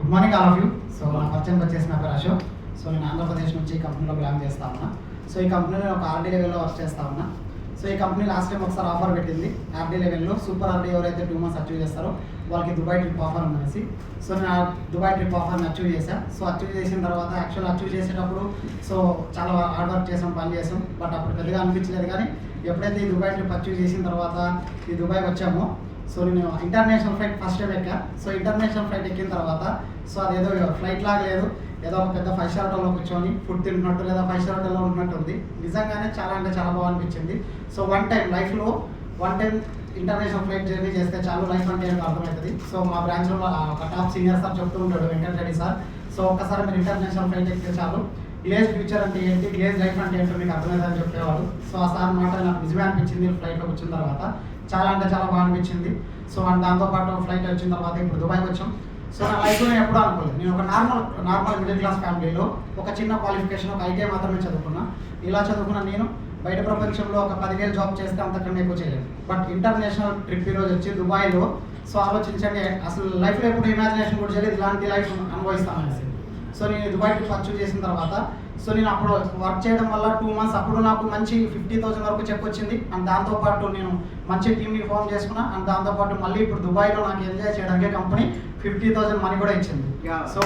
Good morning all of you. So నా పరిచయం వచ్చేసి నా పేరు అశోక్. సో నేను ఆంధ్రప్రదేశ్ నుంచి ఈ కంపెనీలో బిలాంగ్ చేస్తా ఉన్నా. సో ఈ కంపెనీలో ఒక ఆర్డీ లెవెల్లో వర్క్ చేస్తా ఉన్నా. సో ఈ కంపెనీ లాస్ట్ టైం ఒకసారి ఆఫర్ పెట్టింది ఆర్డీ లెవెల్లో. సూపర్ ఆర్డీ ఎవరైతే 2 months అచీవ్ చేస్తారో వాళ్ళకి దుబాయ్ ట్రిప్ ఆఫర్ ఉందనేసి. సో నేను ఆ దుబాయ్ ట్రిప్ ఆఫర్ని అచీవ్ చేశాను. సో అచీవ్ చేసిన తర్వాత యాక్చువల్ అచీవ్ చేసేటప్పుడు సో చాలా హార్డ్ వర్క్ చేసాం, పని చేసాం. బట్ అప్పుడు పెద్దగా అనిపించలేదు. కానీ ఎప్పుడైతే ఈ దుబాయ్ ట్రిప్ అచీవ్ చేసిన తర్వాత ఈ దుబాయ్కి వచ్చామో, సో నేను ఇంటర్నేషనల్ ఫ్లైట్ ఫస్ట్ టైం ఎక్కా. సో ఇంటర్నేషనల్ ఫ్లైట్ ఎక్కిన తర్వాత సో అదేదో ఫ్లైట్ లాగా లేదు, ఏదో ఒక పెద్ద 5 star హోటల్లో కూర్చొని ఫుడ్ తింటున్నట్టు లేదా 5 star హోటల్లో ఉంటున్నట్టు ఉంది. నిజంగానే చాలా అంటే చాలా బాగా అనిపించింది. సో లైఫ్లో one time international flight journey చేస్తే చాలు, లైఫ్ అంటే ఏంటో అర్థమవుతుంది. సో మా బ్రాంచ్లో ఒక టాప్ సీనియర్ సార్ చెప్తూ ఉంటాడు, వెంకటరెడ్డి సార్. సో ఒక్కసారి మీరు ఇంటర్నేషనల్ ఫ్లైట్ ఎక్కితే చాలు, విలేజ్ ఫ్యూచర్ అంటే ఏంటి, విలేజ్ లైఫ్ అంటే ఏంటో మీకు అర్థమవుతుందని చెప్పేవాడు. సో ఆ సార్ మాట నాకు నిజమే అనిపించింది. ఫ్లైట్లో వచ్చిన తర్వాత చాలా అంటే చాలా బాగా అనిపించింది. సో అండ్ దాంతోపాటు ఫ్లైట్ వచ్చిన తర్వాత ఇప్పుడు దుబాయ్కి వచ్చాం. సో నా లైఫ్లో నేను ఎప్పుడూ అనుకోలేదు, నేను ఒక నార్మల్ మిడిల్ క్లాస్ ఫ్యామిలీలో ఒక చిన్న క్వాలిఫికేషన్, ఒక ఐటీఐ మాత్రమే చదువుకున్నా. ఇలా చదువుకున్న నేను బయట ప్రపంచంలో ఒక 10,000 జాబ్ చేస్తే అంతకన్నా ఎక్కువ చేయలేదు. బట్ ఇంటర్నేషనల్ ట్రిప్ ఈరోజు వచ్చి దుబాయ్లో. సో ఆలోచించండి, అసలు లైఫ్లో ఎప్పుడు ఇమాజినేషన్ కూడా చేయలేదు ఇలాంటి లైఫ్ అనుభవిస్తామనేసి. సో నేను దుబాయ్ ట్రిప్ అచీవ్ చేసిన తర్వాత సో నేను అప్పుడు వర్క్ చేయడం వల్ల 2 months అప్పుడు నాకు మంచి 50,000 వరకు చెక్ వచ్చింది. అండ్ దాంతోపాటు నేను మంచి టీమ్ని ఫామ్ చేసుకున్నా. అండ్ దాంతోపాటు మళ్ళీ ఇప్పుడు దుబాయ్లో నాకు ఎంజాయ్ చేయడానికి కంపెనీ 50,000 మనీ కూడా ఇచ్చింది. సో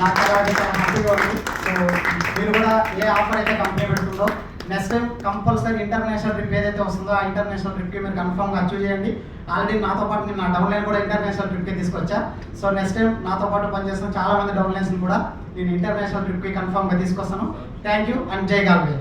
నాకు చాలా హ్యాపీగా ఉంది. సో మీరు కూడా ఏ ఆఫర్ అయితే కంపెనీ పెడుతుందో next time compulsory international trip ఏదైతే వస్తుందో ఆ ఇంటర్నేషనల్ ట్రిప్కి మీరు కన్ఫర్మ్గా అచీవ్ చేయండి. ఆల్రెడీ నాతో పాటు నేను నా డౌన్లైన్ కూడా ఇంటర్నేషనల్ ట్రిప్కి తీసుకొచ్చా. సో నెక్స్ట్ టైం నాతో పాటు పనిచేస్తున్న చాలా మంది డౌన్లైన్స్ని కూడా నేను ఇంటర్నేషనల్ ట్రిప్కి కన్ఫర్మ్గా తీసుకొస్తాను. థ్యాంక్ యూ అండ్ జై గాల్వే.